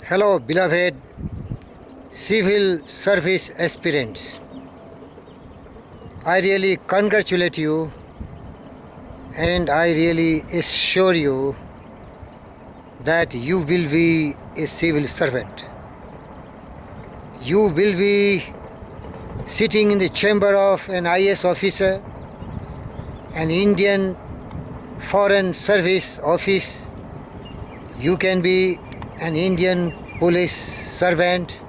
Hello, beloved civil service aspirants. I really congratulate you and I really assure you that you will be a civil servant. You will be sitting in the chamber of an IAS officer, an Indian Foreign Service office. You can be an Indian police servant.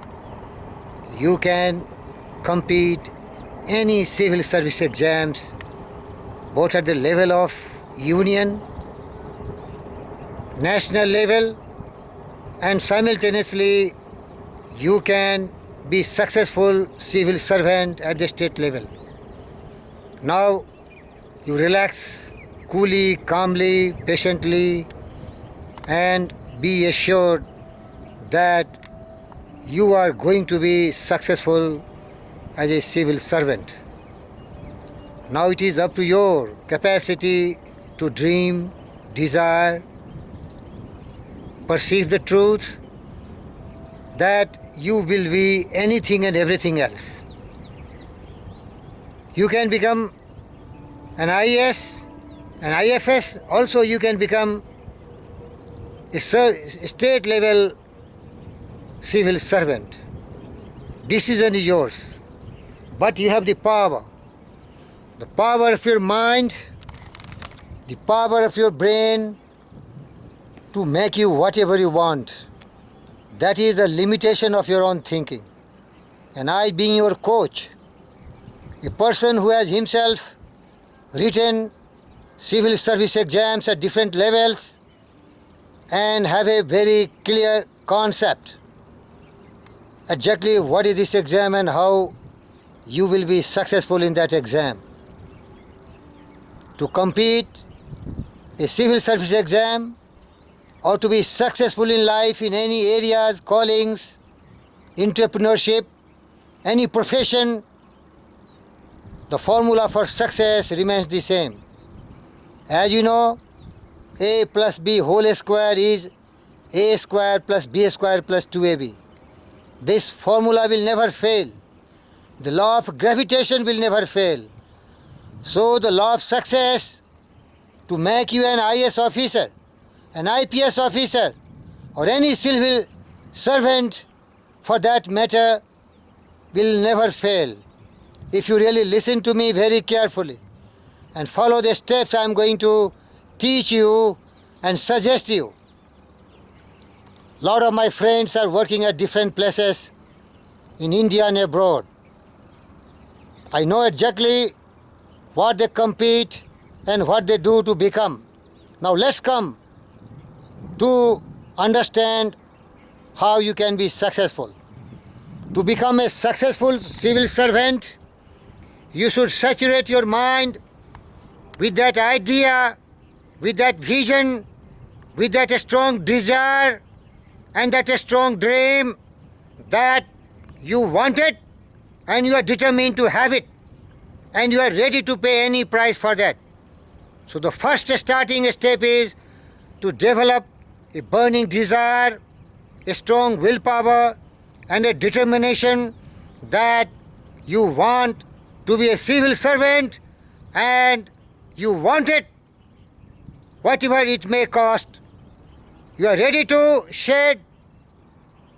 You can compete any civil service exams, both at the level of union, national level, and simultaneously you can be successful civil servant at the state level. Now you relax coolly, calmly, patiently, and be assured that you are going to be successful as a civil servant. Now it is up to your capacity to dream, desire, perceive the truth that you will be anything and everything else. You can become an IAS, an IFS, also you can become a state level civil servant. Decision is yours, but you have the power of your mind, the power of your brain to make you whatever you want. That is the limitation of your own thinking. And I, being your coach, a person who has himself written civil service exams at different levels and have a very clear concept exactly what is this exam and how you will be successful in that exam. To compete a civil service exam or to be successful in life in any areas, callings, entrepreneurship, any profession, the formula for success remains the same. As you know, a plus b whole square is a square plus b square plus 2ab. This formula will never fail. The law of gravitation will never fail. So the law of success to make you an IAS officer, an IPS officer, or any civil servant for that matter will never fail. If you really listen to me very carefully and follow the steps I am going to teach you and suggest you. A lot of my friends are working at different places in India and abroad. I know exactly what they compete and what they do to become. Now let's come to understand how you can be successful. To become a successful civil servant, you should saturate your mind with that idea, with that vision, with that strong desire and that strong dream that you want it and you are determined to have it and you are ready to pay any price for that. So the first starting step is to develop a burning desire, a strong willpower and a determination that you want to be a civil servant and you want it, whatever it may cost. You are ready to shed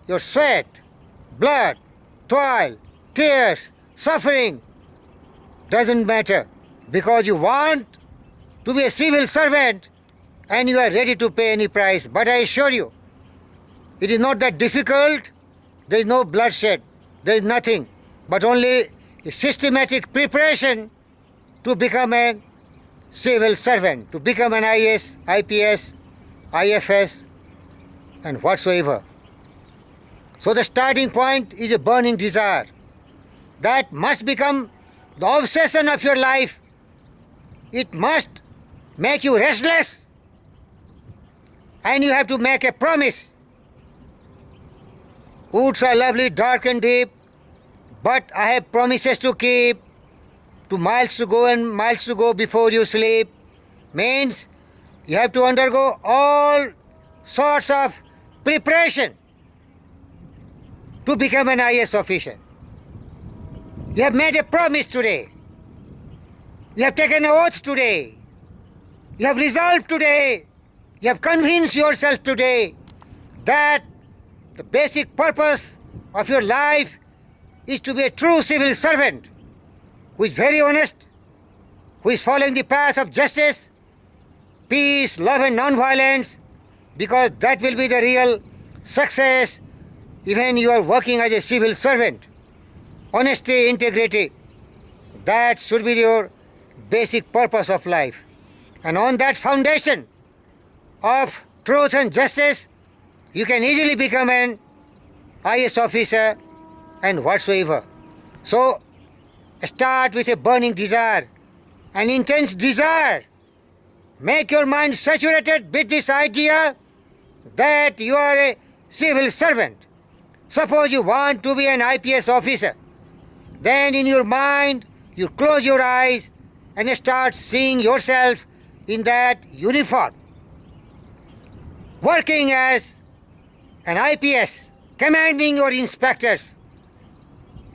your sweat, blood, toil, tears, suffering. Doesn't matter, because you want to be a civil servant and you are ready to pay any price. But I assure you, it is not that difficult. There is no bloodshed. There is nothing, but only a systematic preparation to become a civil servant, to become an IAS, IPS, IFS, and whatsoever. So the starting point is a burning desire that must become the obsession of your life. It must make you restless, and you have to make a promise. Woods are lovely, dark and deep, but I have promises to keep, to miles to go and miles to go before you sleep. Means you have to undergo all sorts of preparation to become an IAS officer. You have made a promise today. You have taken an oath today. You have resolved today. You have convinced yourself today that the basic purpose of your life is to be a true civil servant who is very honest, who is following the path of justice, peace, love and non-violence, because that will be the real success even you are working as a civil servant. Honesty, integrity, that should be your basic purpose of life. And on that foundation of truth and justice, you can easily become an IAS officer and whatsoever. So, start with a burning desire, an intense desire. Make your mind saturated with this idea that you are a civil servant. Suppose you want to be an IPS officer. Then in your mind, you close your eyes and start seeing yourself in that uniform, working as an IPS, commanding your inspectors,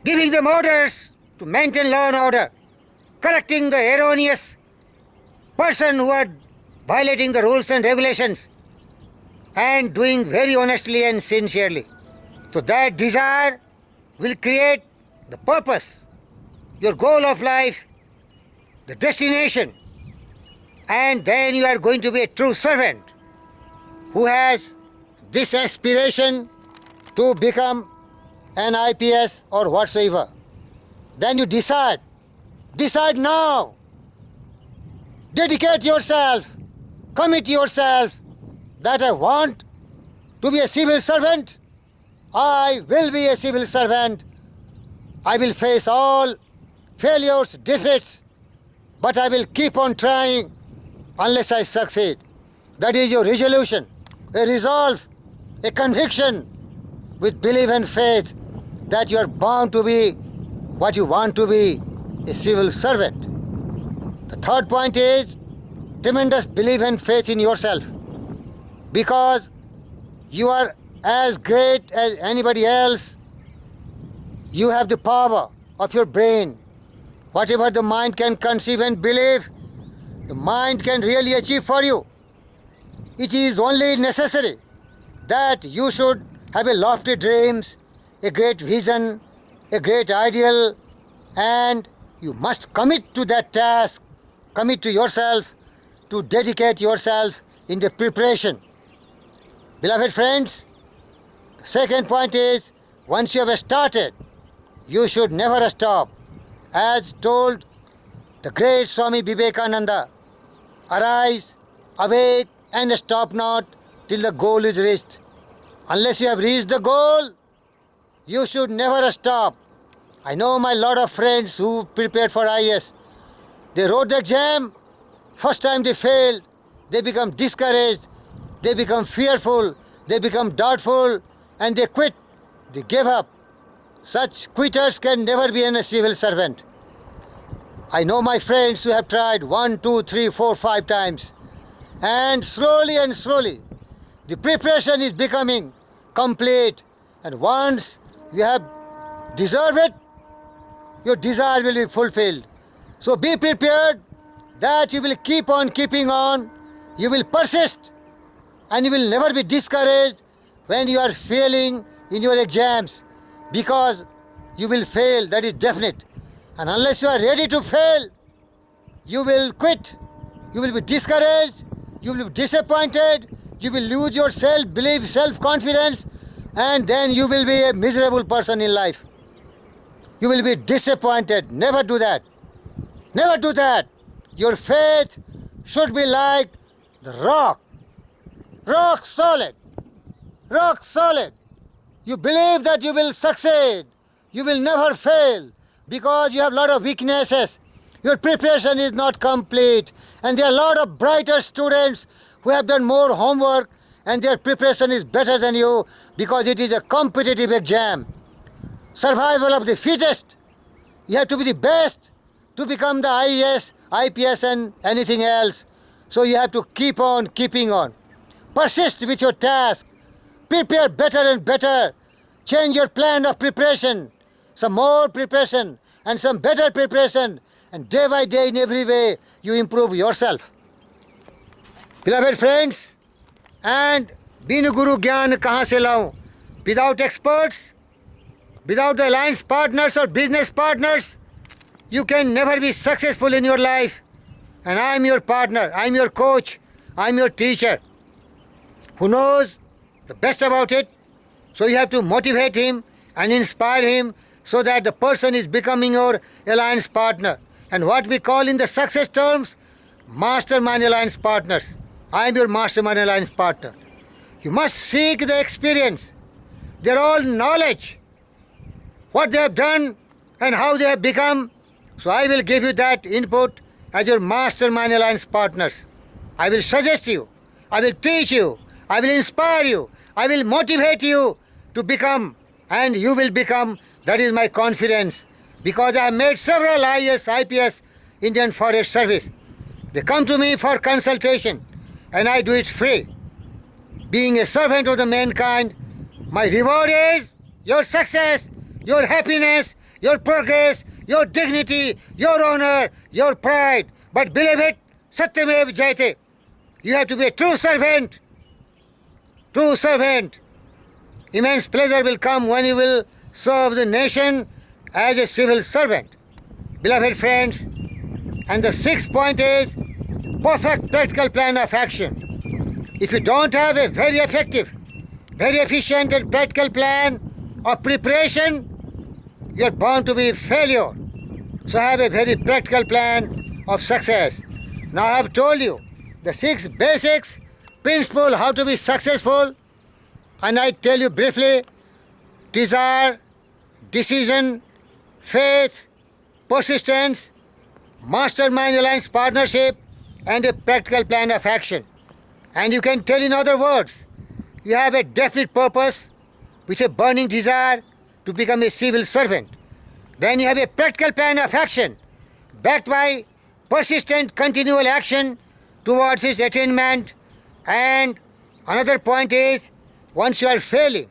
giving them orders to maintain law and order, correcting the erroneous person who are violating the rules and regulations, and doing very honestly and sincerely. So that desire will create the purpose, your goal of life, the destination, and then you are going to be a true servant who has this aspiration to become an IPS or whatsoever. Then you decide now, dedicate yourself, commit yourself that I want to be a civil servant. I will be a civil servant. I will face all failures, defeats, but I will keep on trying unless I succeed. That is your resolution, a resolve, a conviction with belief and faith that you are bound to be what you want to be, a civil servant. The third point is tremendous belief and faith in yourself, because you are as great as anybody else. You have the power of your brain. Whatever the mind can conceive and believe, the mind can really achieve for you. It is only necessary that you should have a lofty dreams, a great vision, a great ideal, and you must commit to that task, commit to yourself, to dedicate yourself in the preparation. Beloved friends, the second point is, once you have started, you should never stop. As told the great Swami Vivekananda, arise, awake, and stop not till the goal is reached. Unless you have reached the goal, you should never stop. I know my lot of friends who prepared for IAS. They wrote the exam, first time they failed, they become discouraged, they become fearful, they become doubtful, and they quit, they gave up. Such quitters can never be a civil servant. I know my friends who have tried 1, 2, 3, 4, 5 times, and slowly, the preparation is becoming complete, and once you have deserved it, your desire will be fulfilled. So be prepared that you will keep on keeping on, you will persist, and you will never be discouraged when you are failing in your exams, because you will fail, that is definite. And unless you are ready to fail, you will quit, you will be discouraged, you will be disappointed, you will lose your self-belief, self-confidence, and then you will be a miserable person in life. You will be disappointed. Never do that. Never do that. Your faith should be like the rock. Rock solid. Rock solid. You believe that you will succeed. You will never fail because you have a lot of weaknesses. Your preparation is not complete. And there are a lot of brighter students who have done more homework and their preparation is better than you because it is a competitive exam. Survival of the fittest. You have to be the best to become the IAS, IPS and anything else. So you have to keep on keeping on. Persist with your task. Prepare better and better. change your plan of preparation, some more preparation and some better preparation, and day by day in every way you improve yourself. Beloved friends, and बिन गुरु ज्ञान कहाँ से लाऊं? Without experts, without the alliance partners or business partners, you can never be successful in your life. And I am your partner, I am your coach, I am your teacher who knows the best about it. So you have to motivate him and inspire him so that the person is becoming your alliance partner. And what we call in the success terms, mastermind alliance partners. I am your mastermind alliance partner. You must seek the experience, their all knowledge, what they have done and how they have become. So I will give you that input as your mastermind alliance partners. I will suggest you, I will teach you, I will inspire you, I will motivate you to become, and you will become. That is my confidence, because I have made several IAS, IPS, Indian Forest Service. They come to me for consultation and I do it free. Being a servant of the mankind, my reward is your success, your happiness, your progress, your dignity, your honor, your pride. But believe it, Satyamev Jayate. You have to be a true servant. True servant. Immense pleasure will come when you will serve the nation as a civil servant. Beloved friends, and the sixth point is perfect practical plan of action. If you don't have a very effective, very efficient and practical plan of preparation, you're bound to be a failure. So have a very practical plan of success. Now I have told you the 6 basics, principle how to be successful, and I tell you briefly: desire, decision, faith, persistence, mastermind alliance partnership, and a practical plan of action. And you can tell in other words, you have a definite purpose with a burning desire to become a civil servant. Then you have a practical plan of action backed by persistent continual action towards its attainment. And another point is, once you are failing,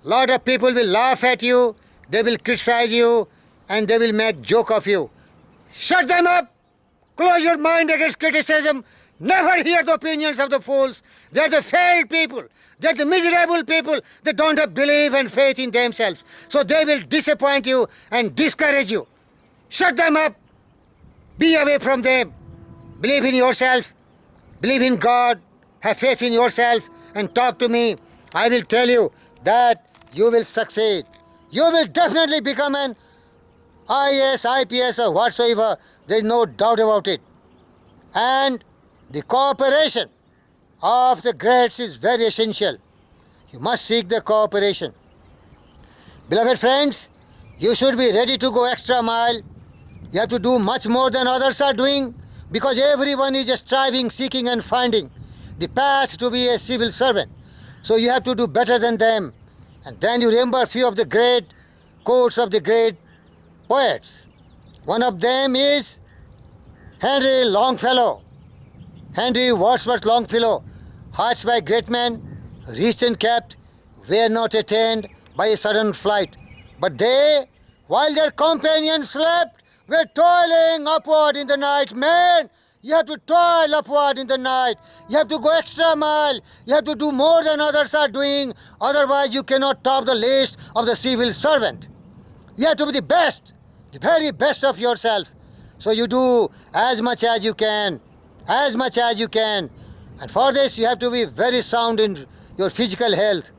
a lot of people will laugh at you, they will criticize you, and they will make joke of you. Shut them up! Close your mind against criticism. Never hear the opinions of the fools. They are the failed people. They are the miserable people. They don't have belief and faith in themselves. So they will disappoint you and discourage you. Shut them up. Be away from them. Believe in yourself. Believe in God. Have faith in yourself and talk to me. I will tell you that you will succeed. You will definitely become an IAS, IPS or whatsoever. There is no doubt about it. And the cooperation of the greats is very essential. You must seek the cooperation. Beloved friends, you should be ready to go extra mile. You have to do much more than others are doing, because everyone is striving, seeking and finding the path to be a civil servant. So you have to do better than them. And then you remember a few of the great quotes of the great poets. One of them is Henry Longfellow. Henry Wadsworth Longfellow, heights by great men, reached and kept, were not attained by a sudden flight. But they, while their companions slept, were toiling upward in the night. Man, you have to toil upward in the night. You have to go extra mile. You have to do more than others are doing. Otherwise, you cannot top the list of the civil servant. You have to be the best, the very best of yourself. So you do as much as you can. As much as you can. And for this you have to be very sound in your physical health.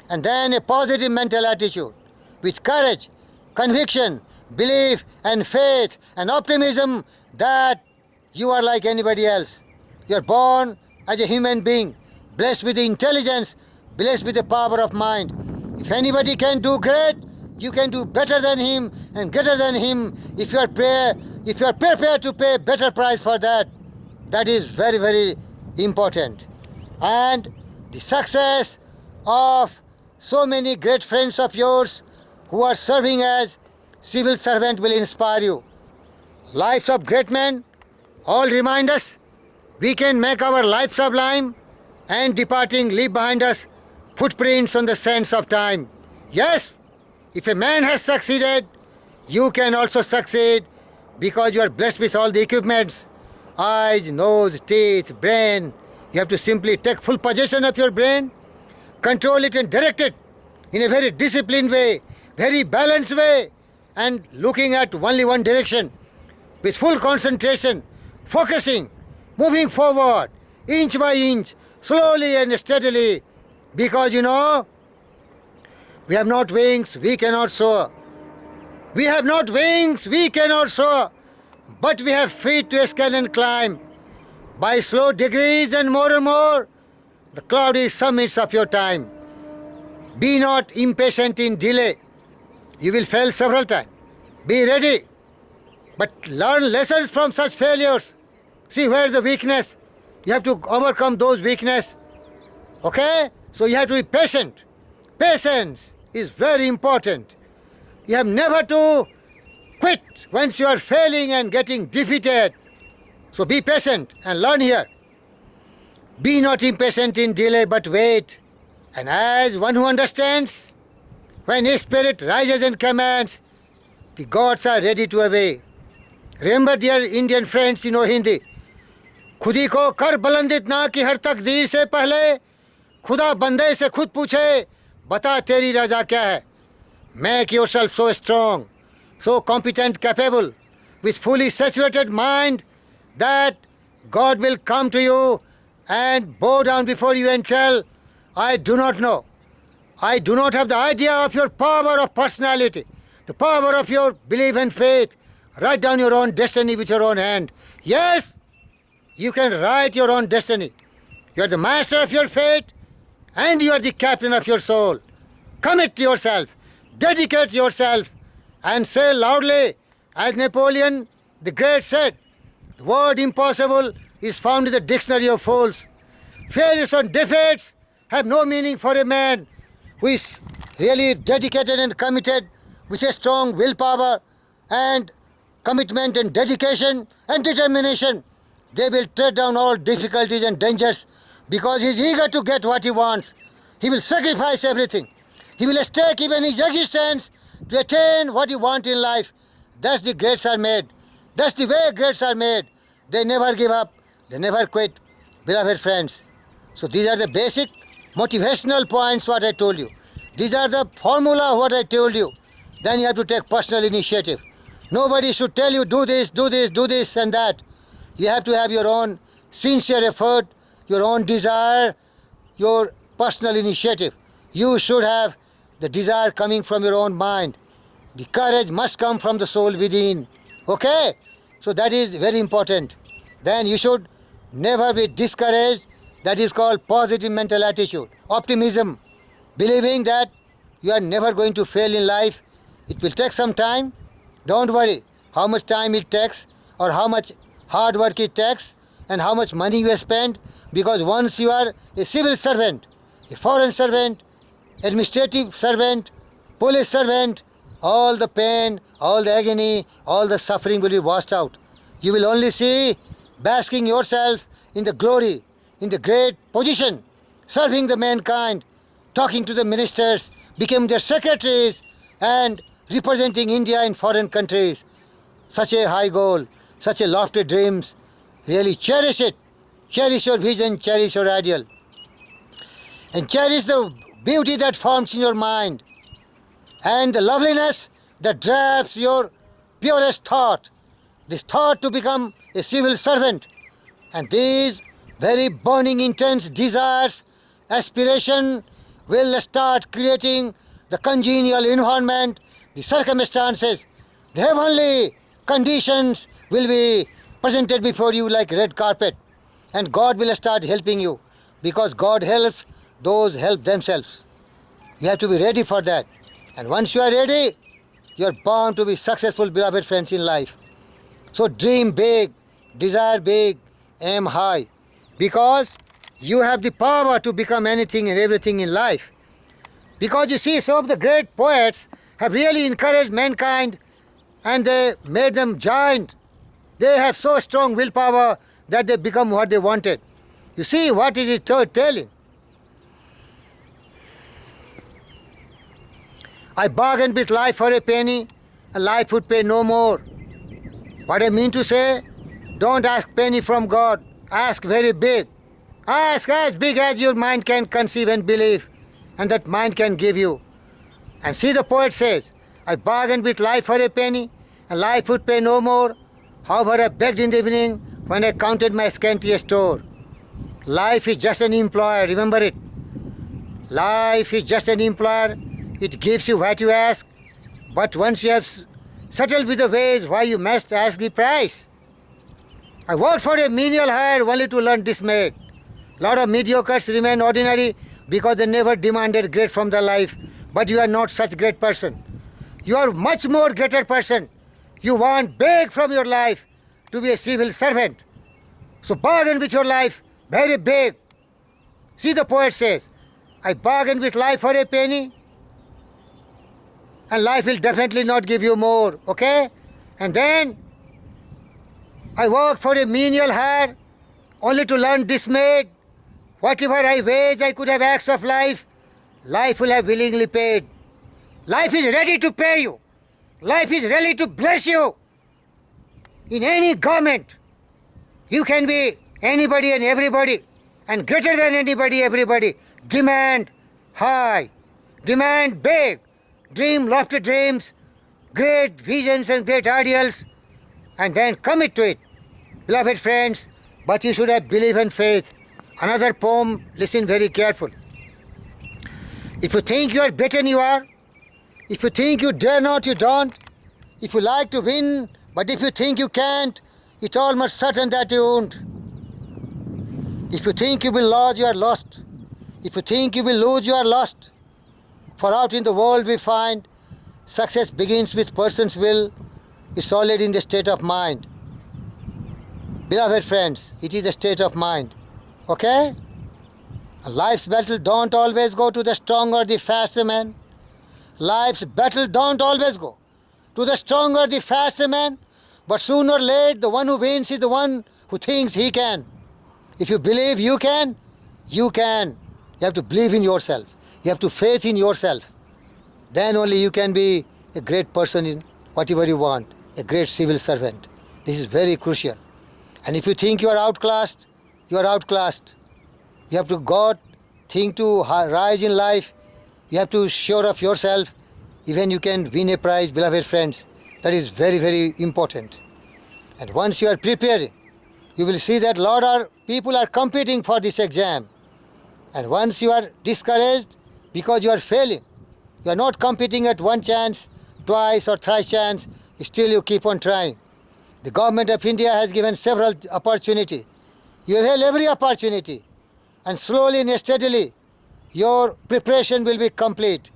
And then a positive mental attitude with courage, conviction, belief and faith and optimism that you are like anybody else. You are born as a human being, blessed with the intelligence, blessed with the power of mind. If anybody can do great, you can do better than him and greater than him if you are prepared to pay a better price for that. That is very, very important. And the success of so many great friends of yours who are serving as civil servant will inspire you. Lives of great men all remind us we can make our life sublime and departing leave behind us footprints on the sands of time. Yes, if a man has succeeded, you can also succeed because you are blessed with all the equipments. Eyes, nose, teeth, brain. You have to simply take full possession of your brain, control it and direct it in a very disciplined way, very balanced way, and looking at only one direction with full concentration, focusing, moving forward, inch by inch, slowly and steadily, because we have not wings, we cannot soar. We have not wings, we cannot soar, but we have feet to scale and climb. By slow degrees and more, the cloudy summits of your time. Be not impatient in delay. You will fail several times. Be ready. But learn lessons from such failures. See where is the weakness. You have to overcome those weaknesses. Okay? So you have to be patient. Patience is very important. You have never to quit once you are failing and getting defeated. So be patient and learn here. Be not impatient in delay, but wait. And as one who understands, when his spirit rises and commands, the gods are ready to obey. Remember, dear Indian friends, you know Hindi. खुदी को कर बुलंदित ना कि हर तकदीर से पहले खुदा बंदे से खुद पूछे बता तेरी रजा क्या है. Make yourself so strong, so competent, capable, with fully saturated mind that God will come to you and bow down before you and tell, I do not know. I do not have the idea of your power of personality, the power of your belief and faith. Write down your own destiny with your own hand. Yes, you can write your own destiny. You are the master of your fate and you are the captain of your soul. Commit yourself, dedicate yourself, and say loudly, as Napoleon the Great said, the word impossible is found in the dictionary of fools. Failures and defeats have no meaning for a man who is really dedicated and committed with a strong willpower and commitment and dedication and determination. They will tread down all difficulties and dangers because he is eager to get what he wants. He will sacrifice everything. He will stake even his existence to attain what he wants in life. That's the greats are made. That's the way greats are made. They never give up. They never quit. Beloved friends. So these are the basic motivational points what I told you. These are the formula what I told you. Then you have to take personal initiative. Nobody should tell you do this, do this, do this and that. You have to have your own sincere effort, your own desire, your personal initiative. You should have the desire coming from your own mind. The courage must come from the soul within. Okay? So that is very important. Then you should never be discouraged. That is called positive mental attitude. Optimism. Believing that you are never going to fail in life. It will take some time. Don't worry how much time it takes or how much hard work it takes and how much money you spend, because once you are a civil servant, a foreign servant, administrative servant, police servant, all the pain, all the agony, all the suffering will be washed out. You will only see basking yourself in the glory, in the great position, serving the mankind, talking to the ministers, becoming their secretaries and representing India in foreign countries. Such a high goal, such a lofty dreams. Really cherish it. Cherish your vision, cherish your ideal. And cherish the beauty that forms in your mind and the loveliness that drives your purest thought. This thought to become a civil servant. And these very burning, intense desires, aspiration will start creating the congenial environment, the circumstances, the heavenly conditions will be presented before you like red carpet. And God will start helping you because God helps those help themselves. You have to be ready for that. And once you are ready, you are bound to be successful, beloved friends, in life. So dream big, desire big, aim high, because you have the power to become anything and everything in life. Because you see, some of the great poets have really encouraged mankind and they made them giant. They have so strong willpower that they become what they wanted. You see, what is it telling? I bargained with life for a penny, and life would pay no more. What I mean to say, don't ask penny from God. Ask very big. Ask as big as your mind can conceive and believe, and that mind can give you. And see, the poet says, I bargained with life for a penny, and life would pay no more. However, I begged in the evening when I counted my scanty store. Life is just an employer, remember it. Life is just an employer. It gives you what you ask, but once you have settled with the ways, why you must ask the price. I worked for a menial hire only to learn dismayed. Lot of mediocres remain ordinary because they never demanded great from their life. But you are not such great person. You are much more greater person. You want big from your life to be a civil servant. So bargain with your life very big. See, the poet says, I bargained with life for a penny, and life will definitely not give you more, okay? And then I worked for a menial hire only to learn dismayed. Whatever I wage, I could have acts of life. Life will have willingly paid. Life is ready to pay you. Life is ready to bless you. In any government, you can be anybody and everybody, and greater than anybody, everybody. Demand high. Demand big. Dream lofty dreams, great visions and great ideals, and then commit to it. Beloved friends, but you should have belief and faith. Another poem, listen very carefully. If you think you are better than you are, if you think you dare not, you don't. If you like to win, but if you think you can't, it's almost certain that you won't. If you think you will lose, you are lost. If you think you will lose, you are lost. For out in the world we find success begins with person's will. It's already in the state of mind. Beloved friends, it is the state of mind. Okay? Life's battle don't always go to the strong or the faster man. Life's battle don't always go to the strong or the faster man. But sooner or later, the one who wins is the one who thinks he can. If you believe you can, you can. You have to believe in yourself. You have to faith in yourself. Then only you can be a great person in whatever you want, a great civil servant. This is very crucial. And if you think you are outclassed, you are outclassed. You have to think to rise in life. You have to sure of yourself. Even you can win a prize, beloved friends. That is very, very important. And once you are preparing, you will see that lot of people are competing for this exam. And once you are discouraged because you are failing, you are not competing at one chance, twice or thrice chance, still you keep on trying. The government of India has given several opportunities. You have every opportunity. And slowly and steadily, your preparation will be complete.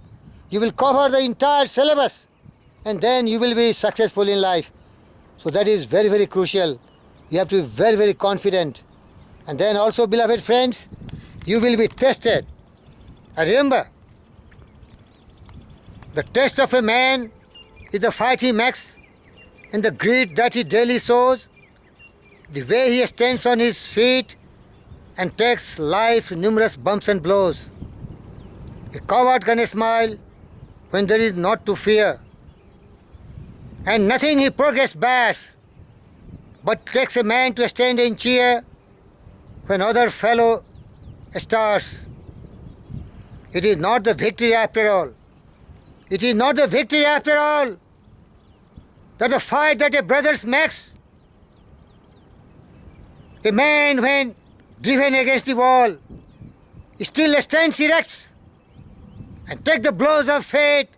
You will cover the entire syllabus, and then you will be successful in life. So that is very, very crucial. You have to be very, very confident. And then also, beloved friends, you will be tested. And remember, the test of a man is the fight he makes and the greed that he daily sows, the way he stands on his feet and takes life numerous bumps and blows. A coward can smile when there is naught to fear, and nothing he progress bears, but takes a man to stand and cheer when other fellow stars. It is not the victory after all. It is not the victory after all that the fight that a brother makes. A man, when driven against the wall, still stands erect and take the blows of fate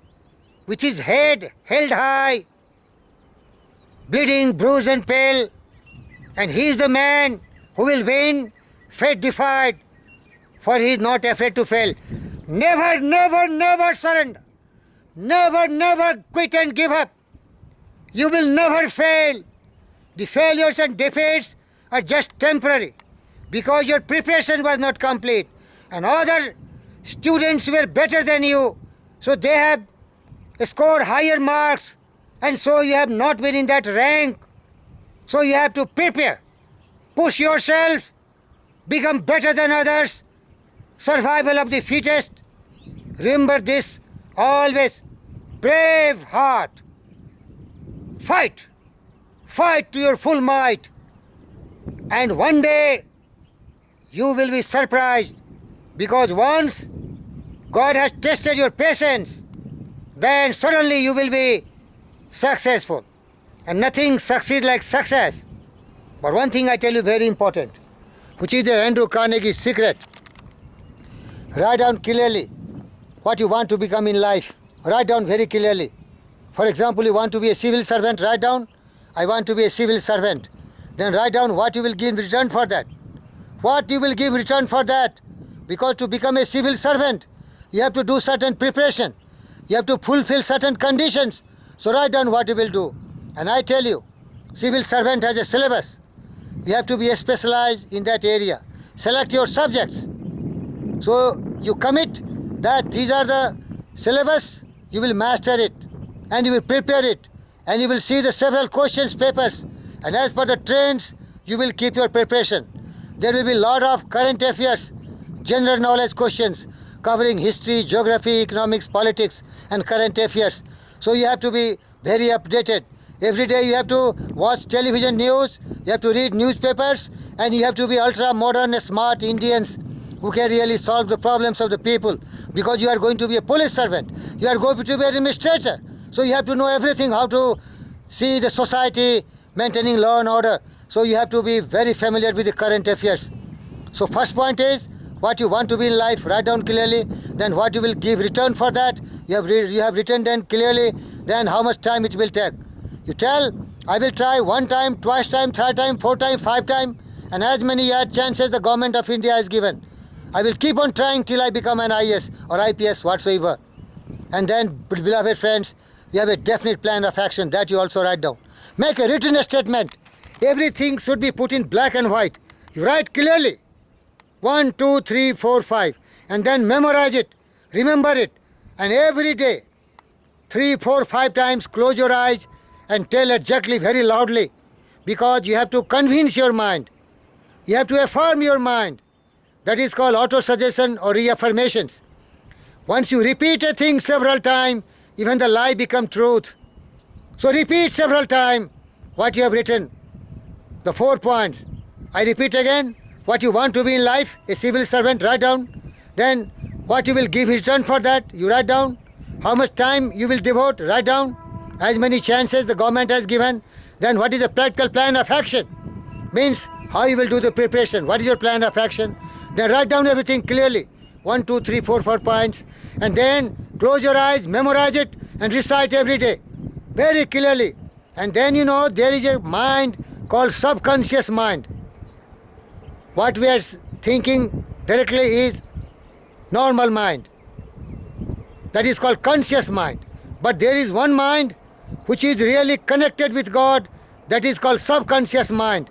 with his head held high, bleeding, bruised and pale, and he is the man who will win, fate defied, for he is not afraid to fail. Never, never, never surrender. Never, never quit and give up. You will never fail. The failures and defeats are just temporary because your preparation was not complete and other students were better than you, so they have scored higher marks, and so you have not been in that rank. So you have to prepare, push yourself, become better than others, survival of the fittest. Remember this always. brave heart. Fight. Fight to your full might. And one day you will be surprised, because once God has tested your patience, then suddenly you will be successful. And nothing succeeds like success. But one thing I tell you very important, which is the Andrew Carnegie's secret. Write down clearly what you want to become in life. Write down very clearly. For example, you want to be a civil servant, write down, I want to be a civil servant. Then write down what you will give in return for that. What you will give in return for that. Because to become a civil servant, you have to do certain preparation. You have to fulfill certain conditions. So write down what you will do. And I tell you, civil servant has a syllabus. You have to be specialized in that area. Select your subjects. So you commit that these are the syllabus, you will master it and you will prepare it and you will see the several questions papers, and as per the trends you will keep your preparation. There will be a lot of current affairs, general knowledge questions covering history, geography, economics, politics and current affairs. So you have to be very updated. Every day you have to watch television news, you have to read newspapers, and you have to be ultra modern, smart Indians who can really solve the problems of the people, because you are going to be a police servant, you are going to be an administrator. So you have to know everything, how to see the society, maintaining law and order. So you have to be very familiar with the current affairs. So first point is what you want to be in life, write down clearly. Then what you will give return for that, you have written down clearly. Then how much time it will take. You tell, I will try 1 time, twice time, 3rd time, 4th time, 5th time, and as many chances the government of India has given. I will keep on trying till I become an IS or IPS whatsoever. And then, beloved friends, you have a definite plan of action that you also write down. Make a written statement. Everything should be put in black and white. You write clearly. 1, 2, 3, 4, 5. And then memorize it. Remember it. And every day, 3, 4, 5 times, close your eyes and tell exactly very loudly, because you have to convince your mind. You have to affirm your mind. That is called auto-suggestion or reaffirmations. Once you repeat a thing several times, even the lie becomes truth. So repeat several times what you have written. The 4 points. I repeat again, what you want to be in life, a civil servant, write down. Then what you will give in return for that, you write down. How much time you will devote, write down. As many chances the government has given. Then what is the practical plan of action? Means how you will do the preparation. What is your plan of action? Then write down everything clearly. 1, 2, 3, 4, 4 points. And then close your eyes, memorize it and recite every day. Very clearly. And then you know there is a mind called subconscious mind. What we are thinking directly is normal mind. That is called conscious mind. But there is one mind which is really connected with God, that is called subconscious mind.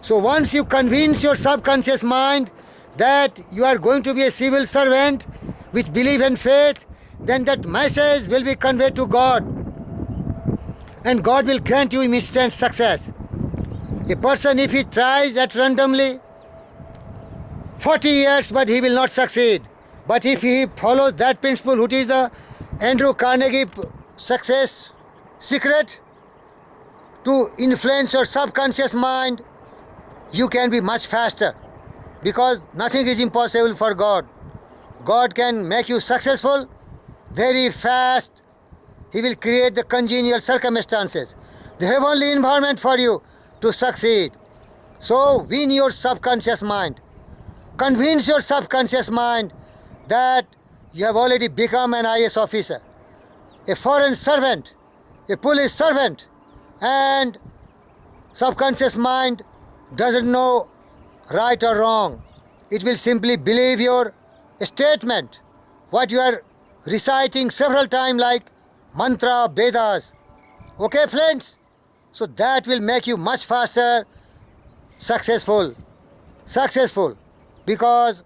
So once you convince your subconscious mind that you are going to be a civil servant with belief and faith, then that message will be conveyed to God. And God will grant you instant success. A person, if he tries at randomly 40 years, but he will not succeed. But if he follows that principle, which is the Andrew Carnegie success secret, to influence your subconscious mind, you can be much faster, because nothing is impossible for God. God can make you successful very fast. He will create the congenial circumstances, the heavenly environment for you to succeed. So win your subconscious mind. Convince your subconscious mind that you have already become an IS officer, a foreign servant, a police servant, and subconscious mind doesn't know right or wrong. It will simply believe your statement, what you are reciting several times like mantra, Vedas. Okay, friends? So that will make you much faster successful. Because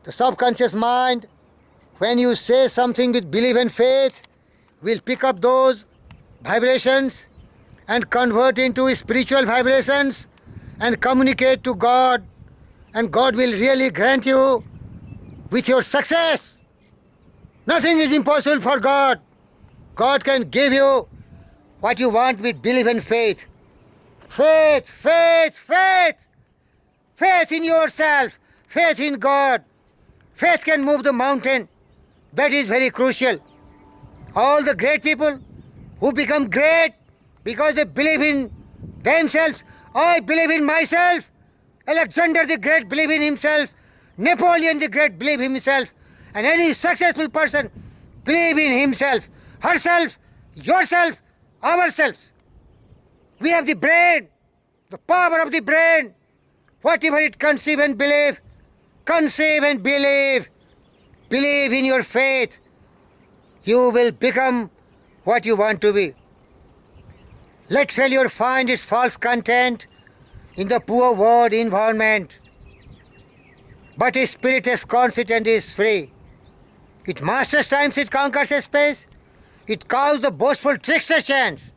the subconscious mind, when you say something with belief and faith, will pick up those vibrations and convert into spiritual vibrations and communicate to God, and God will really grant you with your success. Nothing is impossible for God. God can give you what you want with belief and faith. Faith, faith, faith. Faith in yourself. Faith in God. Faith can move the mountain. That is very crucial. All the great people who become great because they believe in themselves. I believe in myself. Alexander the Great believed in himself. Napoleon the Great believed in himself. And any successful person believe in himself, herself, yourself, ourselves. We have the brain, the power of the brain. Whatever it conceive and believe, conceive and believe. Believe in your faith. You will become what you want to be. Let failure find its false content in the poor word environment. But a spirit is constant is free. It masters times, it conquers a space. It cows the boastful trickster chance.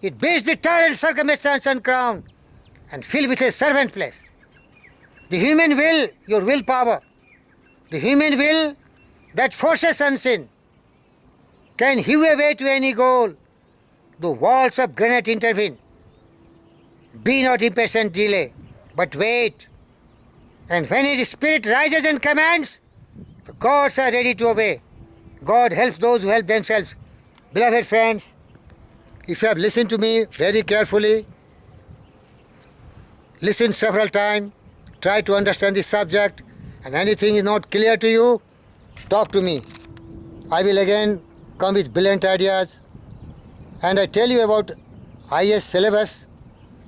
It beats the tyrant circumstance and crown, and fill with a servant place. The human will, your willpower, the human will that forces unseen, can hew a way to any goal. The walls of granite intervene. Be not impatient, delay, but wait. And when his spirit rises and commands, the gods are ready to obey. God helps those who help themselves. Beloved friends, if you have listened to me very carefully, listen several times, try to understand the subject, and anything is not clear to you, talk to me. I will again come with brilliant ideas. And I tell you about IS syllabus.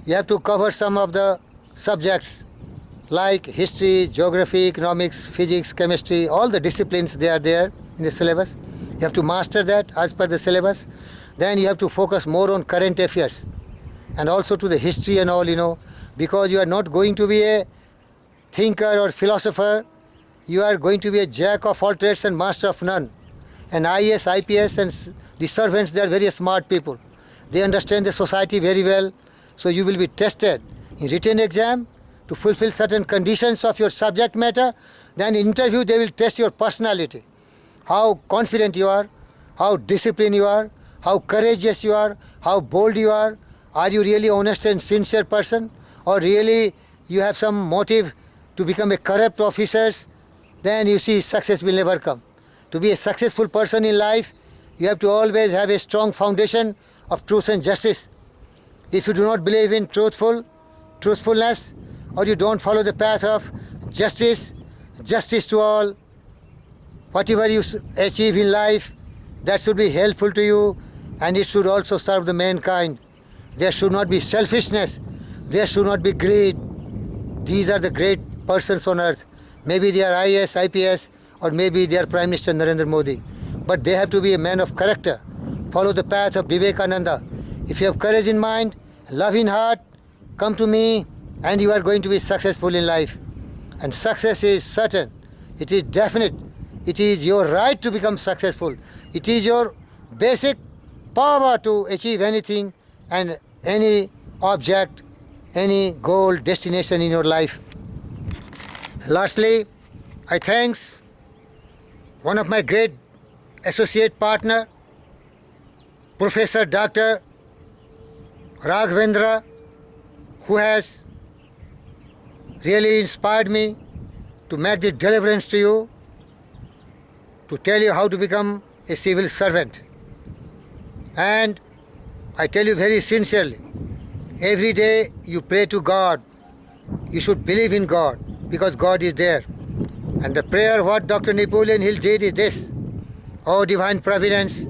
You have to cover some of the subjects like history, geography, economics, physics, chemistry, all the disciplines, they are there in the syllabus. You have to master that as per the syllabus. Then you have to focus more on current affairs and also to the history and all, because you are not going to be a thinker or philosopher. You are going to be a jack of all trades and master of none. And IAS, IPS and the servants, they are very smart people. They understand the society very well. So you will be tested in written exam to fulfill certain conditions of your subject matter. Then in interview, they will test your personality. How confident you are, how disciplined you are, how courageous you are, how bold you are. Are you really honest and sincere person? Or really you have some motive to become a corrupt officer? Then you see success will never come. To be a successful person in life, you have to always have a strong foundation of truth and justice. If you do not believe in truthfulness, or you don't follow the path of justice to all, whatever you achieve in life, that should be helpful to you, and it should also serve the mankind. There should not be selfishness. There should not be greed. These are the great persons on earth. Maybe they are IAS, IPS, or maybe they are Prime Minister Narendra Modi. But they have to be a man of character. Follow the path of Vivekananda. If you have courage in mind, love in heart, come to me, and you are going to be successful in life. And success is certain. It is definite. It is your right to become successful. It is your basic power to achieve anything and any object, any goal, destination in your life. Lastly, I thanks one of my great associate partner, Professor Dr. Raghavendra, who has really inspired me to make this deliverance to you, to tell you how to become a civil servant. And I tell you very sincerely, every day you pray to God. You should believe in God because God is there. And the prayer what Dr. Napoleon Hill did is this: Oh divine providence,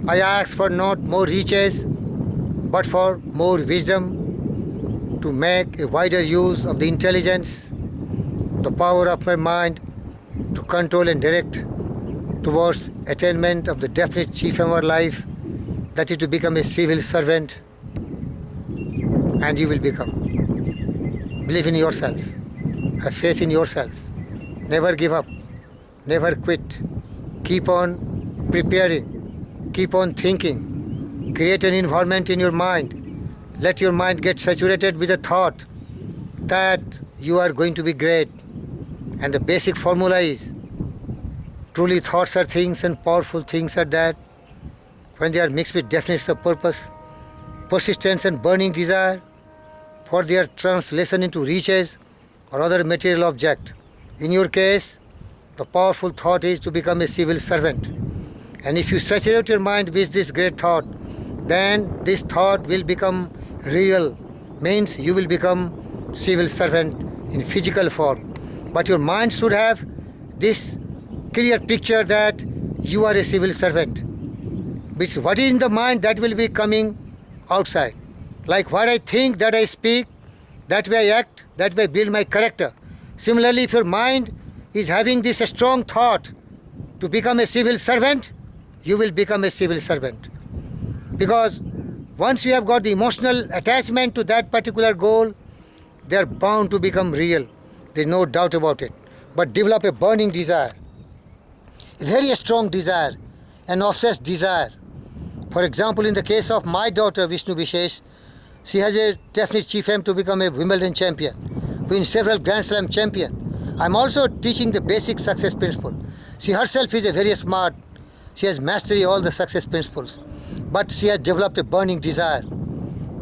I ask for not more riches, but for more wisdom to make a wider use of the intelligence, the power of my mind to control and direct towards attainment of the definite chief of our life, that is to become a civil servant. And you will become. Believe in yourself. Have faith in yourself. Never give up. Never quit. Keep on preparing. Keep on thinking. Create an environment in your mind. Let your mind get saturated with the thought that you are going to be great. And the basic formula is, truly thoughts are things and powerful things are that. when they are mixed with definiteness of purpose, persistence and burning desire for their translation into riches or other material object. In your case, the powerful thought is to become a civil servant. And if you saturate your mind with this great thought, then this thought will become real, means you will become civil servant in physical form. But your mind should have this clear picture that you are a civil servant. Which what is in the mind, that will be coming outside. Like what I think, that I speak, that way I act, that way I build my character. Similarly, if your mind is having this strong thought to become a civil servant, you will become a civil servant. Because once you have got the emotional attachment to that particular goal, they are bound to become real. There is no doubt about it. But develop a burning desire, a very strong desire, an obsessed desire. For example, in the case of my daughter, Vishnu Vishesh, she has a definite chief aim to become a Wimbledon champion, win several Grand Slam champion. I'm also teaching the basic success principle. She herself is a very smart. She has mastery all the success principles. But she has developed a burning desire.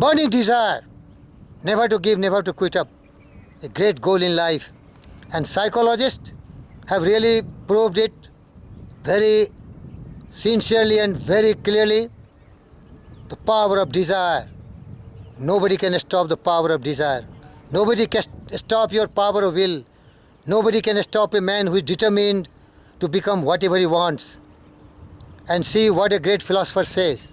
Burning desire. Never to give, never to quit up. A great goal in life. And psychologists have really proved it very sincerely and very clearly. The power of desire. Nobody can stop the power of desire. Nobody can stop your power of will. Nobody can stop a man who is determined to become whatever he wants. And see what a great philosopher says.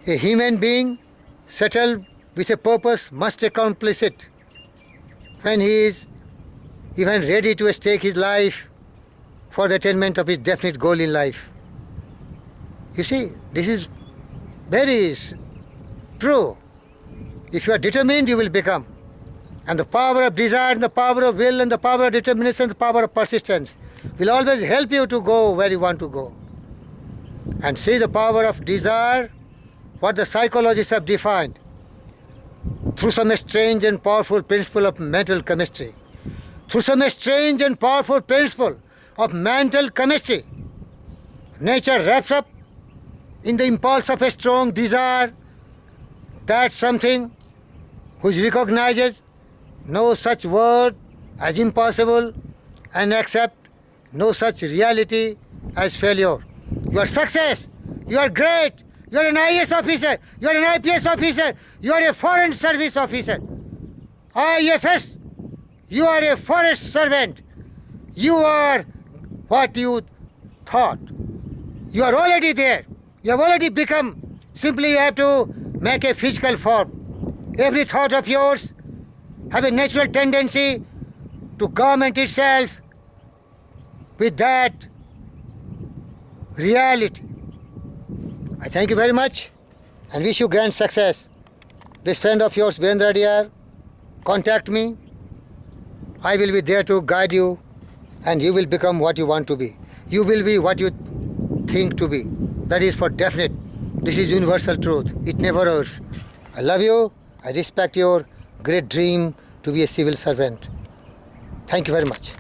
A human being settled with a purpose must accomplish it when he is even ready to stake his life for the attainment of his definite goal in life. You see, this is very true. If you are determined, you will become. And the power of desire, and the power of will, and the power of determination, the power of persistence will always help you to go where you want to go. And see the power of desire, what the psychologists have defined through some strange and powerful principle of mental chemistry. Through some strange and powerful principle of mental chemistry, nature wraps up in the impulse of a strong desire that something which recognizes no such word as impossible and accept no such reality as failure. Your success, you are great, you are an IAS officer, you are an IPS officer, you are a foreign service officer. IFS, you are a forest servant. You are what you thought. You are already there. You have already become. Simply you have to make a physical form. Every thought of yours have a natural tendency to garment itself with that reality. I thank you very much and wish you grand success. This friend of yours, Virendra Diyar, contact me. I will be there to guide you and you will become what you want to be. You will be what you think to be. That is for definite. This is universal truth. It never errs. I love you. I respect your great dream to be a civil servant. Thank you very much.